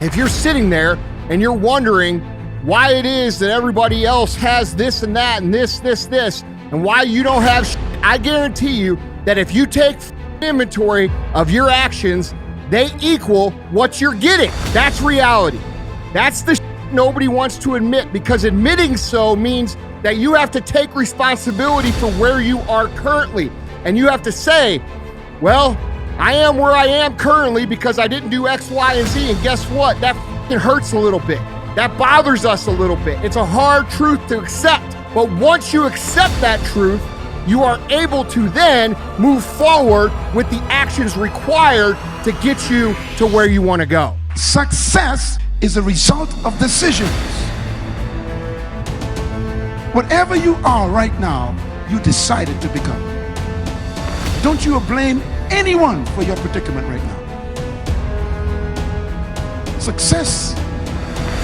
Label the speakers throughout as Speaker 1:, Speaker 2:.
Speaker 1: If you're sitting there and you're wondering why it is that everybody else has this and that and this, and why you don't have I guarantee you that if you take inventory of your actions, they equal what you're getting. That's reality. That's the nobody wants to admit, because admitting so means that you have to take responsibility for where you are currently. And you have to say, well, I am where I am currently because I didn't do X, Y, and Z. And guess what? That hurts a little bit. That bothers us a little bit. It's a hard truth to accept. But once you accept that truth, you are able to then move forward with the actions required to get you to where you want to go.
Speaker 2: Success is a result of decisions. Whatever you are right now, you decided to become. Don't you blame anyone for your predicament right now. Success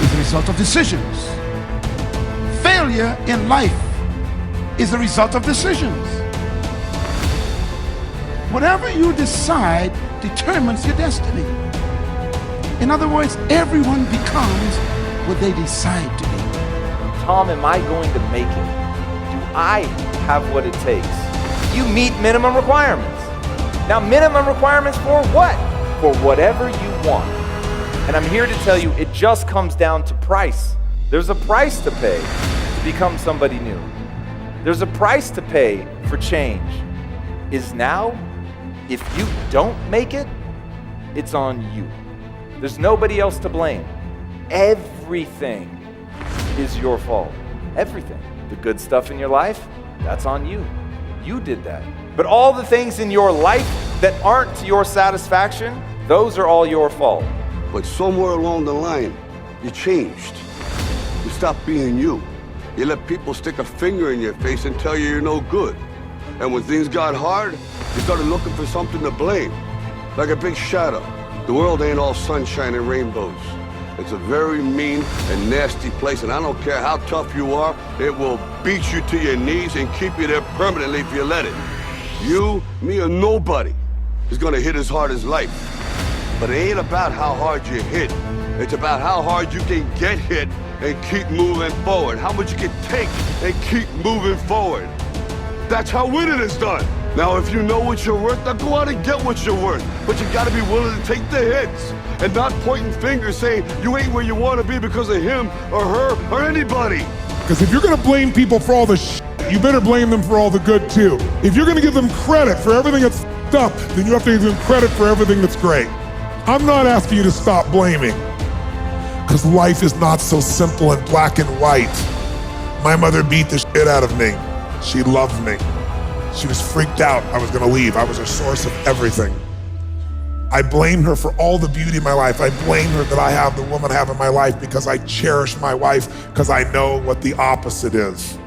Speaker 2: is a result of decisions. Failure in life is a result of decisions. Whatever you decide determines your destiny. In other words, everyone becomes what they decide to be.
Speaker 3: Tom, am I going to make it? Do I have what it takes? You meet minimum requirements. Now, minimum requirements for what? For whatever you want. And I'm here to tell you, it just comes down to price. There's a price to pay to become somebody new. There's a price to pay for change. Is now, if you don't make it, it's on you. There's nobody else to blame. Everything is your fault. Everything. The good stuff in your life, that's on you. You did that. But all the things in your life that aren't to your satisfaction, those are all your fault.
Speaker 4: But somewhere along the line, you changed. You stopped being you. You let people stick a finger in your face and tell you you're no good. And when things got hard, you started looking for something to blame. Like a big shadow. The world ain't all sunshine and rainbows. It's a very mean and nasty place, and I don't care how tough you are, it will beat you to your knees and keep you there permanently if you let it. You, me, or nobody is gonna hit as hard as life. But it ain't about how hard you hit. It's about how hard you can get hit and keep moving forward. How much you can take and keep moving forward. That's how winning is done. Now, if you know what you're worth, now go out and get what you're worth. But you gotta be willing to take the hits and not pointing fingers saying you ain't where you wanna be because of him or her or anybody.
Speaker 5: Because if you're gonna blame people for all the shit, you better blame them for all the good too. If you're gonna give them credit for everything that's f***ed up, then you have to give them credit for everything that's great. I'm not asking you to stop blaming, because life is not so simple and black and white. My mother beat the shit out of me. She loved me. She was freaked out I was gonna leave. I was her source of everything. I blame her for all the beauty in my life. I blame her that I have the woman I have in my life because I cherish my wife, because I know what the opposite is.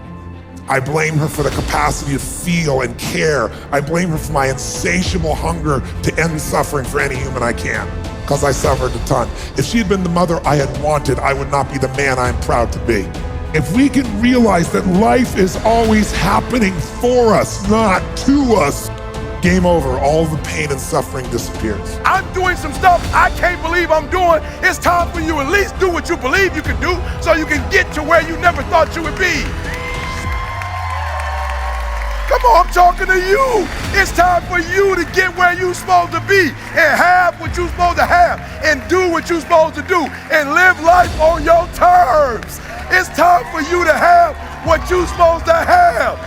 Speaker 5: I blame her for the capacity to feel and care. I blame her for my insatiable hunger to end suffering for any human I can, because I suffered a ton. If she had been the mother I had wanted, I would not be the man I'm proud to be. If we can realize that life is always happening for us, not to us, game over. All the pain and suffering disappears.
Speaker 6: I'm doing some stuff I can't believe I'm doing. It's time for you to at least do what you believe you can do so you can get to where you never thought you would be. Come on, I'm talking to you. It's time for you to get where you're supposed to be and have what you're supposed to have and do what you're supposed to do and live life on your terms. It's time for you to have what you're supposed to have.